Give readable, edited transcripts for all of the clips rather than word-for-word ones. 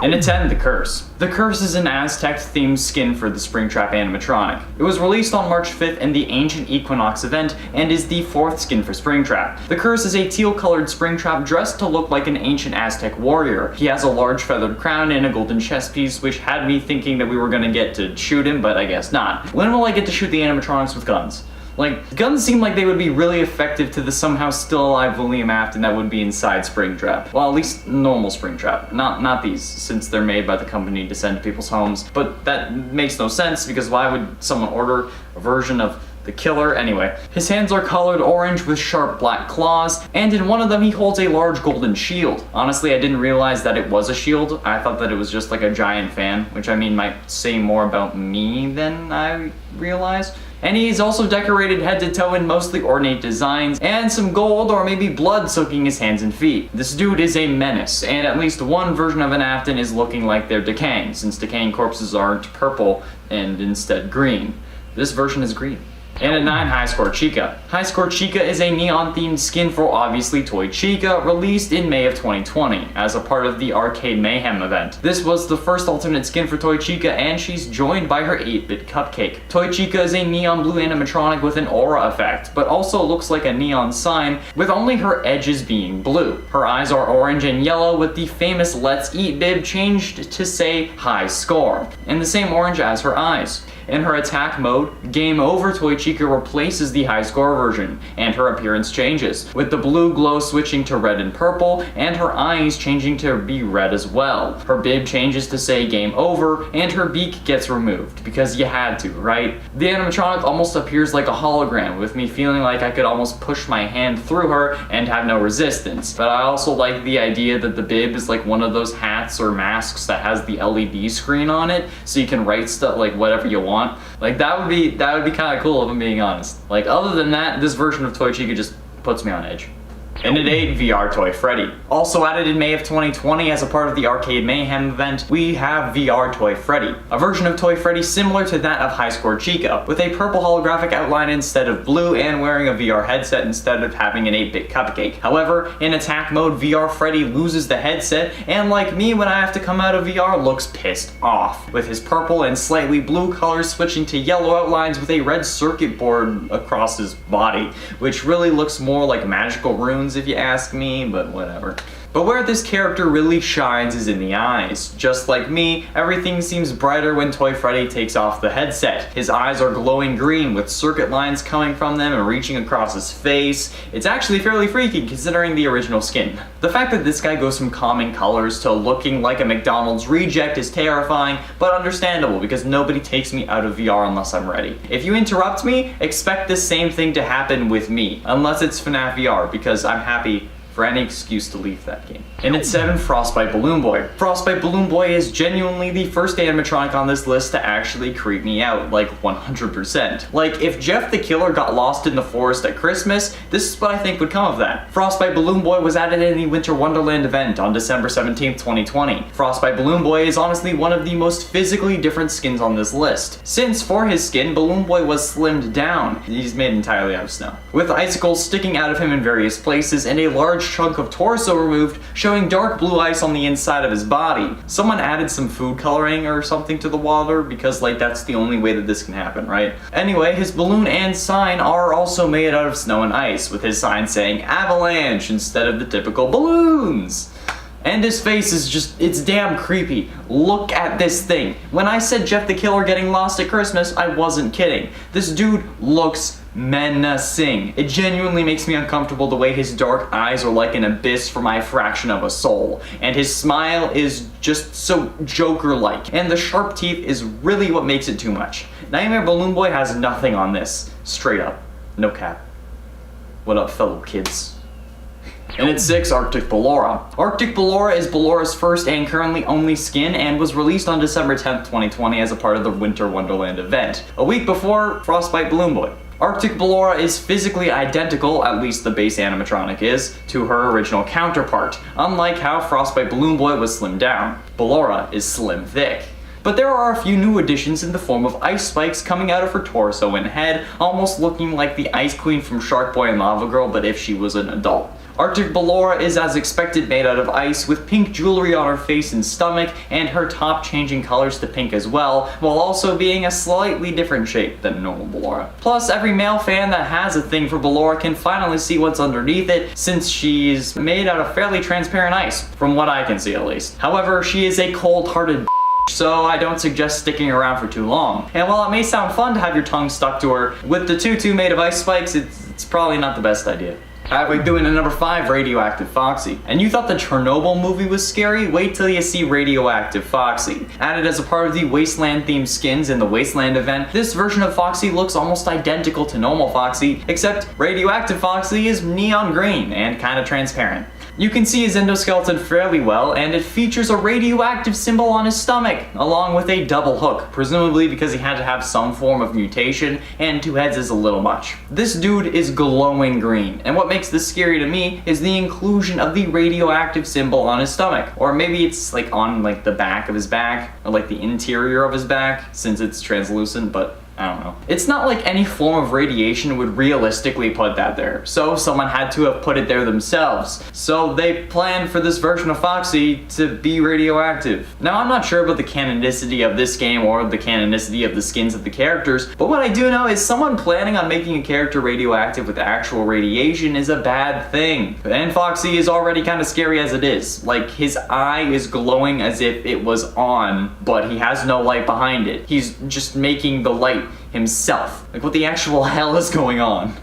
And at 10, The Curse. The Curse is an Aztec-themed skin for the Springtrap animatronic. It was released on March 5th in the Ancient Equinox event and is the 4th skin for Springtrap. The Curse is a teal-colored Springtrap dressed to look like an ancient Aztec warrior. He has a large feathered crown and a golden chest piece, which had me thinking that we were gonna get to shoot him, but I guess not. When will I get to shoot the animatronics with guns? Like, guns seem like they would be really effective to the somehow still alive William Afton that would be inside Springtrap. Well, at least normal Springtrap, not these, since they're made by the company to send to people's homes. But that makes no sense, because why would someone order a version of the killer? Anyway, his hands are colored orange with sharp black claws, and in one of them he holds a large golden shield. Honestly, I didn't realize that it was a shield. I thought that it was just like a giant fan, which I mean might say more about me than I realized. And he's also decorated head to toe in mostly ornate designs, and some gold or maybe blood soaking his hands and feet. This dude is a menace, and at least one version of an Afton is looking like they're decaying, since decaying corpses aren't purple and instead green. This version is green. And at 9, HIGHSCORE CHICA. HIGHSCORE CHICA is a neon-themed skin for obviously Toy Chica, released in May of 2020 as a part of the Arcade Mayhem event. This was the first alternate skin for Toy Chica, and she's joined by her 8-bit cupcake. Toy Chica is a neon blue animatronic with an aura effect, but also looks like a neon sign, with only her edges being blue. Her eyes are orange and yellow, with the famous Let's Eat bib changed to say High Score, and the same orange as her eyes. In her attack mode, Game Over Toy Chica replaces the HIGHSCORE version, and her appearance changes, with the blue glow switching to red and purple, and her eyes changing to be red as well. Her bib changes to say Game Over, and her beak gets removed, because you had to, right? The animatronic almost appears like a hologram, with me feeling like I could almost push my hand through her and have no resistance. But I also like the idea that the bib is like one of those hats or masks that has the LED screen on it, so you can write stuff like whatever you want. Like that would be kind of cool if I'm being honest. Like other than that, this version of Toy Chica just puts me on edge. And at 8, VR Toy FREDDY. Also added in May of 2020 as a part of the Arcade Mayhem event, we have VR Toy FREDDY, a version of Toy FREDDY similar to that of HIGHSCORE CHICA, with a purple holographic outline instead of blue and wearing a VR headset instead of having an 8-bit cupcake. However, in attack mode, VR FREDDY loses the headset, and like me when I have to come out of VR, looks pissed off, with his purple and slightly blue colors switching to yellow outlines with a red circuit board across his body, which really looks more like magical runes if you ask me, but whatever. But where this character really shines is in the eyes. Just like me, everything seems brighter when Toy FREDDY takes off the headset. His eyes are glowing green with circuit lines coming from them and reaching across his face. It's actually fairly freaky considering the original skin. The fact that this guy goes from calming colors to looking like a McDonald's reject is terrifying, but understandable because nobody takes me out of VR unless I'm ready. If you interrupt me, expect the same thing to happen with me, unless it's FNAF VR, because I'm happy for any excuse to leave that game. And at 7, Frostbite Balloon Boy. Frostbite Balloon Boy is genuinely the first animatronic on this list to actually creep me out, like 100%. Like, if Jeff the Killer got lost in the forest at Christmas, this is what I think would come of that. Frostbite Balloon Boy was added in the Winter Wonderland event on December 17th, 2020. Frostbite Balloon Boy is honestly one of the most physically different skins on this list, since for his skin, Balloon Boy was slimmed down. He's made entirely out of snow, with icicles sticking out of him in various places and a large chunk of torso removed, showing dark blue ice on the inside of his body. Someone added some food coloring or something to the water, because like that's the only way that this can happen, right? Anyway, his balloon and sign are also made out of snow and ice, with his sign saying avalanche instead of the typical balloons. And his face is just, it's damn creepy. Look at this thing. When I said Jeff the Killer getting lost at Christmas, I wasn't kidding. This dude looks menacing. It genuinely makes me uncomfortable the way his dark eyes are like an abyss for my fraction of a soul. And his smile is just so Joker-like. And the sharp teeth is really what makes it too much. Nightmare Balloon Boy has nothing on this. Straight up. No cap. What up, fellow kids? And at 6, Arctic Ballora. Arctic Ballora is Ballora's first and currently only skin, and was released on December 10th, 2020 as a part of the Winter Wonderland event, a week before Frostbite Balloon Boy. Arctic Ballora is physically identical, at least the base animatronic is, to her original counterpart, unlike how Frostbite Balloon Boy was slimmed down. Ballora is slim thick. But there are a few new additions in the form of ice spikes coming out of her torso and head, almost looking like the Ice Queen from Shark Boy and Lava Girl, but if she was an adult. Arctic Ballora is as expected made out of ice with pink jewelry on her face and stomach, and her top changing colors to pink as well, while also being a slightly different shape than normal Ballora. Plus, every male fan that has a thing for Ballora can finally see what's underneath it, since she's made out of fairly transparent ice, from what I can see at least. However, she is a cold-hearted so I don't suggest sticking around for too long. And while it may sound fun to have your tongue stuck to her, with the tutu made of ice spikes, it's probably not the best idea. Alright, we're doing a number 5, Radioactive Foxy. And you thought the Chernobyl movie was scary? Wait till you see Radioactive Foxy. Added as a part of the Wasteland themed skins in the Wasteland event, this version of Foxy looks almost identical to normal Foxy, except Radioactive Foxy is neon green and kinda transparent. You can see his endoskeleton fairly well, and it features a radioactive symbol on his stomach, along with a double hook, presumably because he had to have some form of mutation, and 2 heads is a little much. This dude is glowing green, and what makes this scary to me is the inclusion of the radioactive symbol on his stomach. Or maybe it's like on like the back of his back, or like the interior of his back, since it's translucent, but I don't know. It's not like any form of radiation would realistically put that there, so someone had to have put it there themselves. So they planned for this version of Foxy to be radioactive. Now, I'm not sure about the canonicity of this game or the canonicity of the skins of the characters, but what I do know is someone planning on making a character radioactive with actual radiation is a bad thing. And Foxy is already kind of scary as it is. Like, his eye is glowing as if it was on, but he has no light behind it. He's just making the light himself. Like, what the actual hell is going on?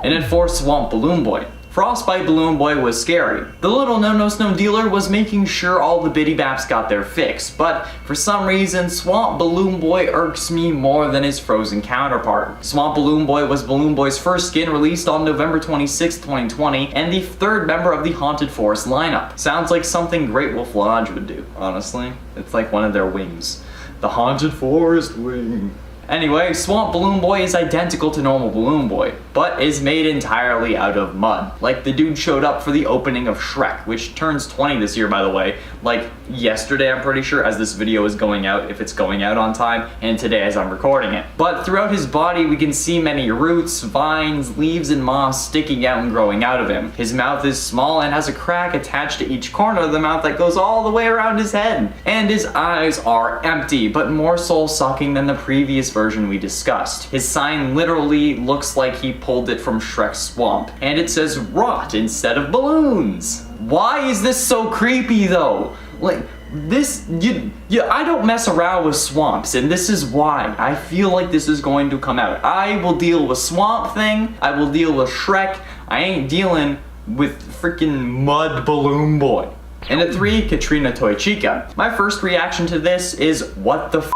And then 4, Swamp Balloon Boy. Frostbite Balloon Boy was scary. The little no-no-snow dealer was making sure all the bitty baps got their fix, but for some reason, Swamp Balloon Boy irks me more than his frozen counterpart. Swamp Balloon Boy was Balloon Boy's first skin released on November 26, 2020, and the 3rd member of the Haunted Forest lineup. Sounds like something Great Wolf Lodge would do, honestly. It's like one of their wings. The Haunted Forest wing. Anyway, Swamp Balloon Boy is identical to normal Balloon Boy, but is made entirely out of mud. Like, the dude showed up for the opening of Shrek, which turns 20 this year, by the way. Like, yesterday, I'm pretty sure, as this video is going out, if it's going out on time, and today as I'm recording it. But throughout his body, we can see many roots, vines, leaves, and moss sticking out and growing out of him. His mouth is small and has a crack attached to each corner of the mouth that goes all the way around his head. And his eyes are empty, but more soul-sucking than the previous version we discussed. His sign literally looks like he pulled it from Shrek's swamp, and it says rot instead of balloons. Why is this so creepy though? Like, this, I don't mess around with swamps, and this is why. I feel like this is going to come out. I will deal with Swamp Thing, I will deal with Shrek, I ain't dealing with freaking Mud Balloon Boy. And at 3, Katrina Toy Chica. My first reaction to this is, what the f***?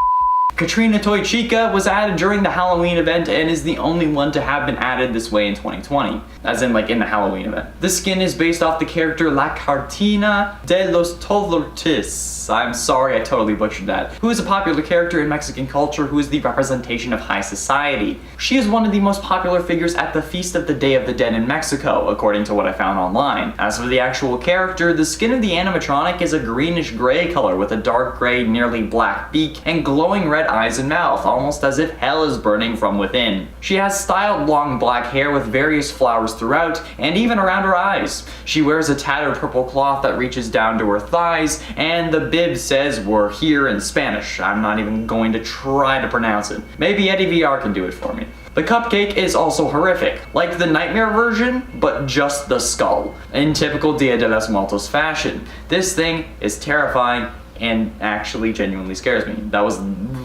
Katrina Toy Chica was added during the Halloween event and is the only one to have been added this way in 2020, as in like in the Halloween event. This skin is based off the character La Cartina de los Tolortis. I'm sorry, I totally butchered that. Who is a popular character in Mexican culture who is the representation of high society. She is one of the most popular figures at the Feast of the Day of the Dead in Mexico, according to what I found online. As for the actual character, the skin of the animatronic is a greenish gray color with a dark gray, nearly black beak and glowing red eyes and mouth, almost as if hell is burning from within. She has styled long black hair with various flowers throughout, and even around her eyes. She wears a tattered purple cloth that reaches down to her thighs, and the bib says "we're here" in Spanish. I'm not even going to try to pronounce it. Maybe Eddie VR can do it for me. The cupcake is also horrific, like the nightmare version, but just the skull, in typical Dia de los Muertos fashion. This thing is terrifying and actually genuinely scares me. That was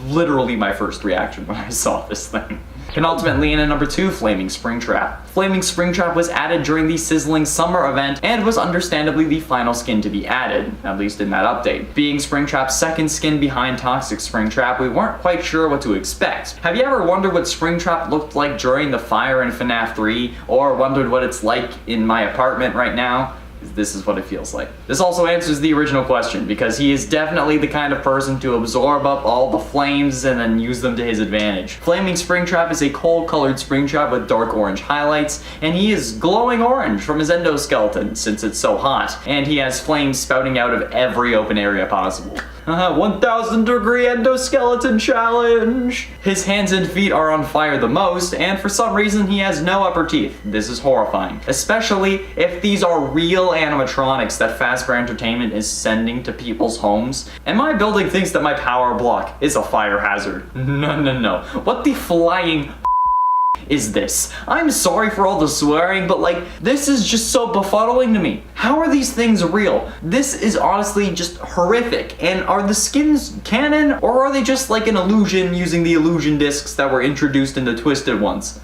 literally my first reaction when I saw this thing. Penultimately, in at number 2, Flaming Springtrap. Flaming Springtrap was added during the Sizzling Summer event and was understandably the final skin to be added, at least in that update. Being Springtrap's second skin behind Toxic Springtrap, we weren't quite sure what to expect. Have you ever wondered what Springtrap looked like during the fire in FNAF 3, or wondered what it's like in my apartment right now? This is what it feels like. This also answers the original question, because he is definitely the kind of person to absorb up all the flames and then use them to his advantage. Flaming Springtrap is a coal-colored Springtrap with dark orange highlights, and he is glowing orange from his endoskeleton since it's so hot, and he has flames spouting out of every open area possible. 1000-degree endoskeleton challenge! His hands and feet are on fire the most, and for some reason he has no upper teeth. This is horrifying. Especially if these are real animatronics that FazBear Entertainment is sending to people's homes. And my building thinks that my power block is a fire hazard. No. What the flying is this? I'm sorry for all the swearing, but like, this is just so befuddling to me. How are these things real? This is honestly just horrific. And are the skins canon, or are they just like an illusion using the illusion discs that were introduced in the Twisted ones?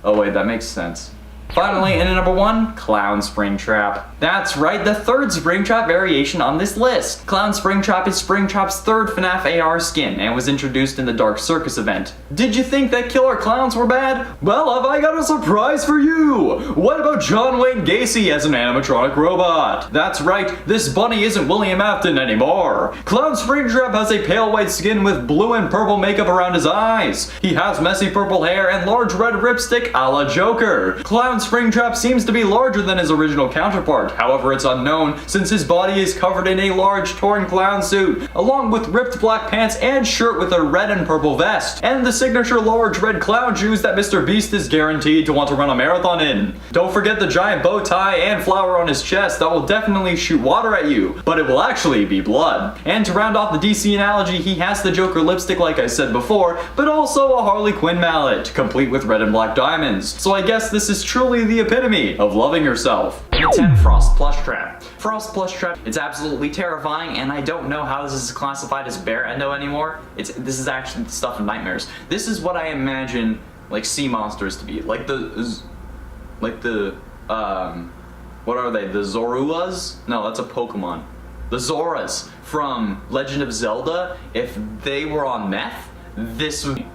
Oh wait, that makes sense. Finally, in at number 1, Clown Springtrap. That's right, the third Springtrap variation on this list. Clown Springtrap is Springtrap's third FNAF AR skin and was introduced in the Dark Circus event. Did you think that killer clowns were bad? Well, have I got a surprise for you! What about John Wayne Gacy as an animatronic robot? That's right, this bunny isn't William Afton anymore. Clown Springtrap has a pale white skin with blue and purple makeup around his eyes. He has messy purple hair and large red ripstick a la Joker. Clown Springtrap seems to be larger than his original counterpart, however it's unknown since his body is covered in a large torn clown suit, along with ripped black pants and shirt with a red and purple vest, and the signature large red clown shoes that Mr. Beast is guaranteed to want to run a marathon in. Don't forget the giant bow tie and flower on his chest that will definitely shoot water at you, but it will actually be blood. And to round off the DC analogy, he has the Joker lipstick like I said before, but also a Harley Quinn mallet, complete with red and black diamonds. So I guess this is truly the epitome of loving yourself. Number 10, Frost Plushtrap. Frost Plushtrap, it's absolutely terrifying, and I don't know how this is classified as bear endo anymore. This is actually the stuff of nightmares. This is what I imagine like sea monsters to be. What are they? The Zoruas? No, that's a Pokemon. The Zoras from Legend of Zelda, if they were on meth, this would be...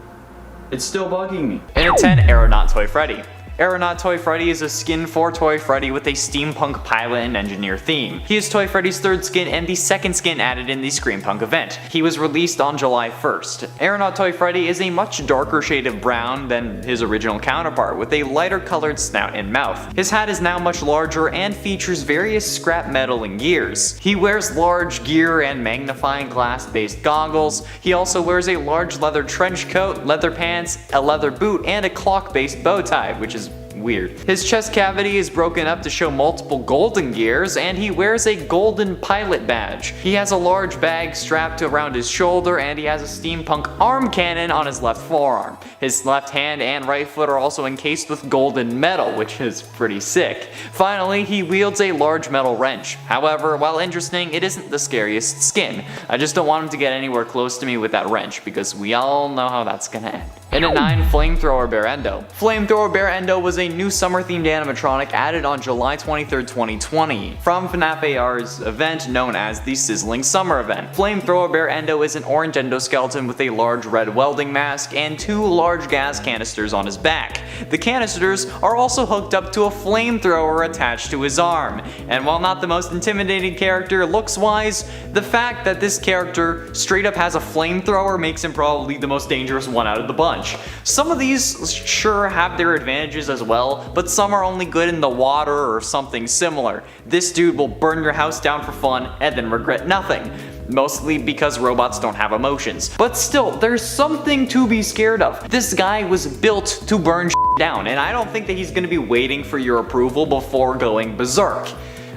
It's still bugging me. And at 10, AERONAUT Toy FREDDY. AERONAUT Toy FREDDY is a skin for Toy Freddy with a steampunk pilot and engineer theme. He is Toy Freddy's third skin and the second skin added in the Screampunk event. He was released on July 1st. AERONAUT Toy FREDDY is a much darker shade of brown than his original counterpart, with a lighter colored snout and mouth. His hat is now much larger and features various scrap metal and gears. He wears large gear and magnifying glass based goggles. He also wears a large leather trench coat, leather pants, a leather boot, and a clock based bow tie, which is weird. His chest cavity is broken up to show multiple golden gears, and he wears a golden pilot badge. He has a large bag strapped around his shoulder, and he has a steampunk arm cannon on his left forearm. His left hand and right foot are also encased with golden metal, which is pretty sick. Finally, he wields a large metal wrench. However, while interesting, it isn't the scariest skin. I just don't want him to get anywhere close to me with that wrench, because we all know how that's gonna end. And at 9, Flamethrower Bear Endo. Flamethrower Bear Endo was a new summer-themed animatronic added on July 23rd, 2020 from FNAF AR's event known as the Sizzling Summer Event. Flamethrower Bear Endo is an orange endoskeleton with a large red welding mask and 2 large gas canisters on his back. The canisters are also hooked up to a flamethrower attached to his arm. And while not the most intimidating character looks-wise, the fact that this character straight up has a flamethrower makes him probably the most dangerous one out of the bunch. Some of these sure have their advantages as well, but some are only good in the water or something similar. This dude will burn your house down for fun and then regret nothing. Mostly because robots don't have emotions. But still, there's something to be scared of. This guy was built to burn down, and I don't think that he's gonna be waiting for your approval before going berserk.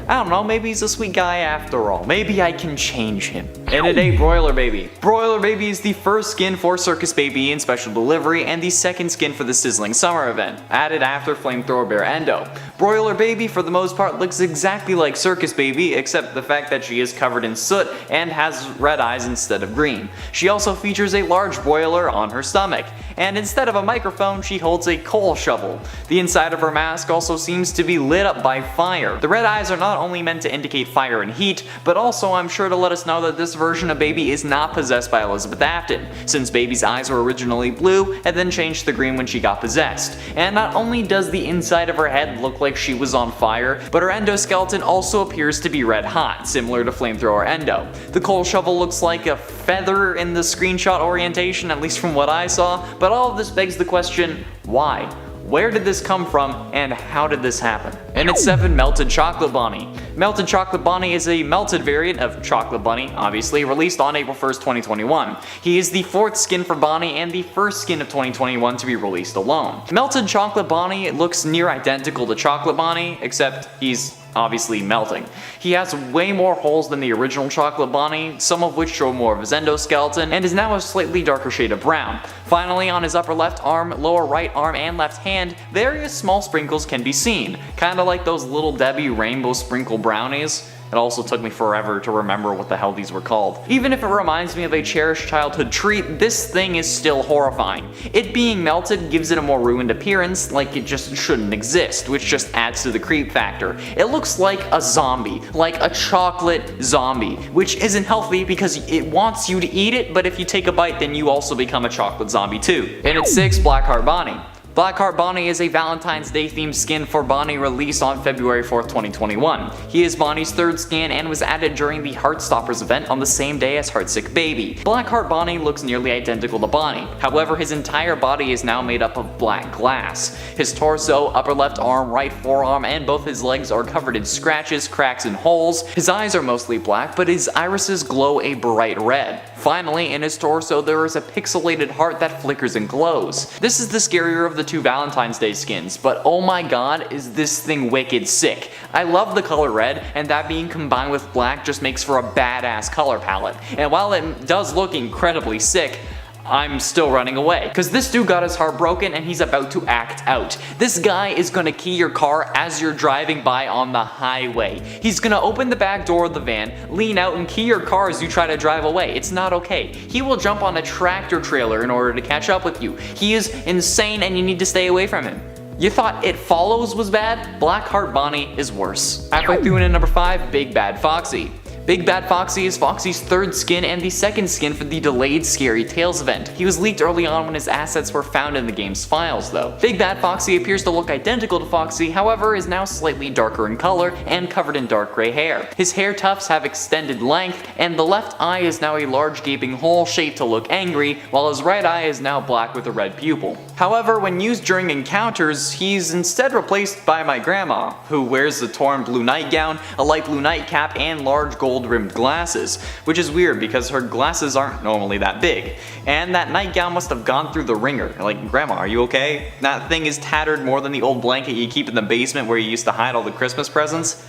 I don't know, maybe he's a sweet guy after all. Maybe I can change him. And at 8, Broiler Baby. Broiler Baby is the first skin for Circus Baby in Special Delivery and the second skin for the Sizzling Summer event, added after Flamethrower Bear Endo. Broiler Baby for the most part looks exactly like Circus Baby, except the fact that she is covered in soot and has red eyes instead of green. She also features a large broiler on her stomach, and instead of a microphone she holds a coal shovel. The inside of her mask also seems to be lit up by fire. The red eyes are not only meant to indicate fire and heat, but also I'm sure to let us know that this version of Baby is not possessed by Elizabeth Afton, since Baby's eyes were originally blue and then changed to green when she got possessed. And not only does the inside of her head look like she was on fire, but her endoskeleton also appears to be red hot, similar to Flamethrower Endo. The coal shovel looks like a feather in the screenshot orientation, at least from what I saw, but all of this begs the question, why? Where did this come from, and how did this happen? And at 7, Melted Chocolate Bunny. Melted Chocolate Bonnie is a melted variant of Chocolate Bunny, obviously, released on April 1st, 2021. He is the 4th skin for Bonnie and the 1st skin of 2021 to be released alone. Melted Chocolate Bonnie looks near identical to Chocolate Bonnie, except he's obviously melting. He has way more holes than the original Chocolate Bonnie, some of which show more of his endoskeleton, and is now a slightly darker shade of brown. Finally, on his upper left arm, lower right arm, and left hand, various small sprinkles can be seen, kinda like those Little Debbie rainbow sprinkle brownies. It also took me forever to remember what the hell these were called. Even if it reminds me of a cherished childhood treat, this thing is still horrifying. It being melted gives it a more ruined appearance, like it just shouldn't exist, which just adds to the creep factor. It looks like a zombie, like a chocolate zombie, which isn't healthy because it wants you to eat it, but if you take a bite then you also become a chocolate zombie too. And at 6, Blackheart Bonnie. Blackheart Bonnie is a Valentine's Day themed skin for Bonnie released on February 4th, 2021. He is Bonnie's 3rd skin and was added during the Heartstoppers event on the same day as Heartsick Baby. Blackheart Bonnie looks nearly identical to Bonnie, however his entire body is now made up of black glass. His torso, upper left arm, right forearm, and both his legs are covered in scratches, cracks, and holes. His eyes are mostly black, but his irises glow a bright red. Finally, in his torso there is a pixelated heart that flickers and glows. This is the scarier of the 2 Valentine's Day skins, but oh my god, is this thing wicked sick. I love the color red, and that being combined with black just makes for a badass color palette. And while it does look incredibly sick, I'm still running away, cause this dude got his heart broken and he's about to act out. This guy is gonna key your car as you're driving by on the highway. He's gonna open the back door of the van, lean out and key your car as you try to drive away. It's not okay. He will jump on a tractor trailer in order to catch up with you. He is insane and you need to stay away from him. You thought It Follows was bad? Blackheart Bonnie is worse. Halfway through in at number 5, Big Bad Foxy. Big Bad Foxy is Foxy's 3rd skin and the 2nd skin for the delayed Scary Tales event. He was leaked early on when his assets were found in the game's files though. Big Bad Foxy appears to look identical to Foxy, however is now slightly darker in color and covered in dark gray hair. His hair tufts have extended length, and the left eye is now a large gaping hole shaped to look angry, while his right eye is now black with a red pupil. However, when used during encounters, he's instead replaced by my grandma, who wears a torn blue nightgown, a light blue nightcap, and large gold rimmed glasses, which is weird because her glasses aren't normally that big. And that nightgown must have gone through the ringer. Like, Grandma, are you okay? That thing is tattered more than the old blanket you keep in the basement where you used to hide all the Christmas presents.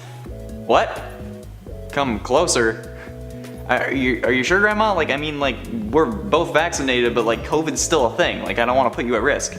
What? Come closer. Are you sure, Grandma? Like, I mean, like, we're both vaccinated, but like, COVID's still a thing. Like, I don't want to put you at risk.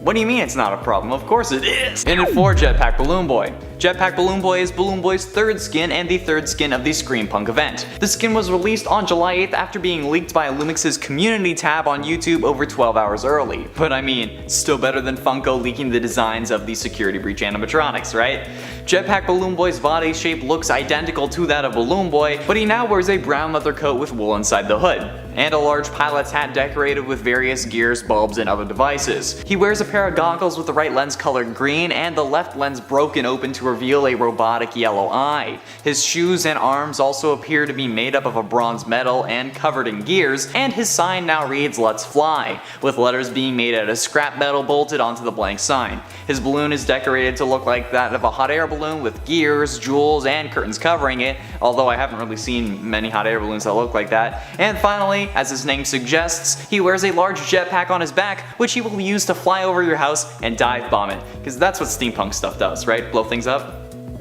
What do you mean it's not a problem? Of course it is! And at 4, Jetpack Balloon Boy. Jetpack Balloon Boy is Balloon Boy's 3rd skin and the 3rd skin of the Screampunk event. The skin was released on July 8th after being leaked by Lumix's community tab on YouTube over 12 hours early. But I mean, still better than Funko leaking the designs of the security breach animatronics, right? Jetpack Balloon Boy's body shape looks identical to that of Balloon Boy, but he now wears a brown leather coat with wool inside the hood, and a large pilot's hat decorated with various gears, bulbs, and other devices. He wears a pair of goggles with the right lens colored green and the left lens broken open to reveal a robotic yellow eye. His shoes and arms also appear to be made up of a bronze metal and covered in gears, and his sign now reads "Let's Fly," with letters being made out of scrap metal bolted onto the blank sign. His balloon is decorated to look like that of a hot air balloon with gears, jewels, and curtains covering it, although I haven't really seen many hot air balloons that look like that. And finally, as his name suggests, he wears a large jetpack on his back, which he will use to fly over your house and dive bomb it, because that's what steampunk stuff does, right? Blow things up?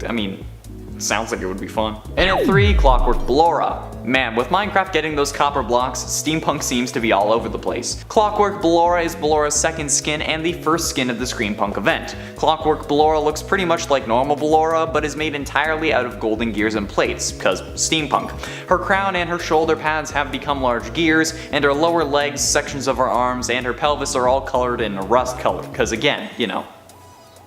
I mean, sounds like it would be fun. And at 3, Clockwork Ballora. Man, with Minecraft getting those copper blocks, steampunk seems to be all over the place. Clockwork Ballora is Ballora's 2nd skin and the 1st skin of the Screampunk event. Clockwork Ballora looks pretty much like normal Ballora, but is made entirely out of golden gears and plates, cause steampunk. Her crown and her shoulder pads have become large gears, and her lower legs, sections of her arms, and her pelvis are all colored in rust color, cause again, you know,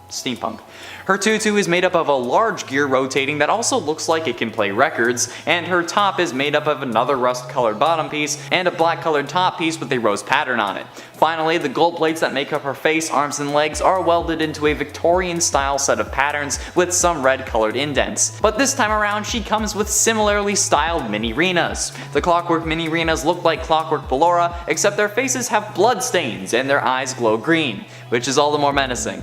steampunk. Her tutu is made up of a large gear rotating that also looks like it can play records, and her top is made up of another rust-colored bottom piece and a black-colored top piece with a rose pattern on it. Finally, the gold plates that make up her face, arms, and legs are welded into a Victorian-style set of patterns with some red-colored indents. But this time around, she comes with similarly styled mini-Rinas. The Clockwork mini-Rinas look like Clockwork Ballora, except their faces have blood stains and their eyes glow green, which is all the more menacing.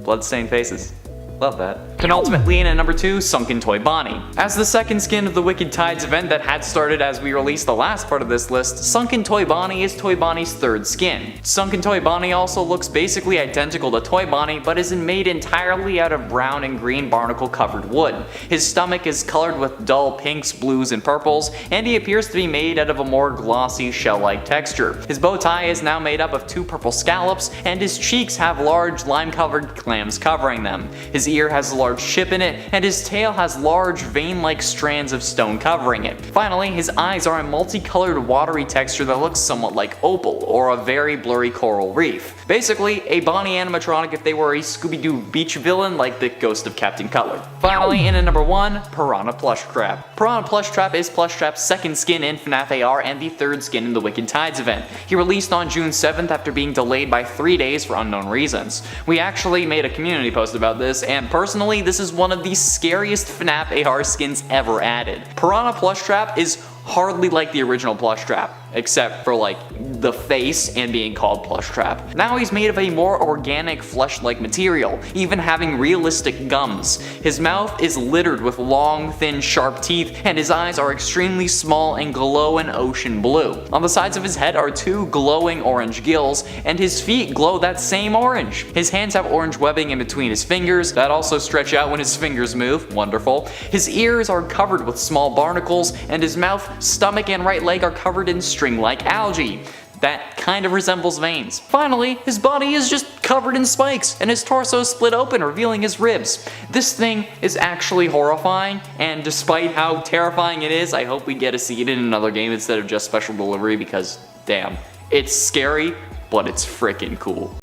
Blood-stained faces. Love that. Penultimately in at number 2, Sunken Toy Bonnie. As the second skin of the Wicked Tides event that had started as we released the last part of this list, Sunken Toy Bonnie is Toy Bonnie's third skin. Sunken Toy Bonnie also looks basically identical to Toy Bonnie, but is made entirely out of brown and green barnacle covered wood. His stomach is colored with dull pinks, blues, and purples, and he appears to be made out of a more glossy shell-like texture. His bow tie is now made up of 2 purple scallops, and his cheeks have large lime-covered clams covering them. His ear has a large chip in it, and his tail has large vein-like strands of stone covering it. Finally, his eyes are a multicolored watery texture that looks somewhat like opal, or a very blurry coral reef. Basically, a Bonnie animatronic if they were a Scooby-Doo beach villain like the Ghost of Captain Cutler. Finally, in at number 1, Piranha PLUSHTRAP. Piranha PLUSHTRAP is PLUSHTRAP's second skin in FNAF AR and the third skin in the Wicked Tides event. He released on June 7th after being delayed by 3 days for unknown reasons. We actually made a community post about this, and personally, this is one of the scariest FNAF AR skins ever added. Piranha PLUSHTRAP is hardly like the original PLUSHTRAP, except for like the face and being called PLUSHTRAP. Now he's made of a more organic flesh-like material, even having realistic gums. His mouth is littered with long, thin, sharp teeth, and his eyes are extremely small and glow an ocean blue. On the sides of his head are 2 glowing orange gills, and his feet glow that same orange. His hands have orange webbing in between his fingers that also stretch out when his fingers move. Wonderful. His ears are covered with small barnacles, and his mouth, stomach, and right leg are covered in string-like algae that kind of resembles veins. Finally, his body is just covered in spikes, and his torso is split open, revealing his ribs. This thing is actually horrifying, and despite how terrifying it is, I hope we get to see it in another game instead of just special delivery because, damn, it's scary, but it's freaking cool.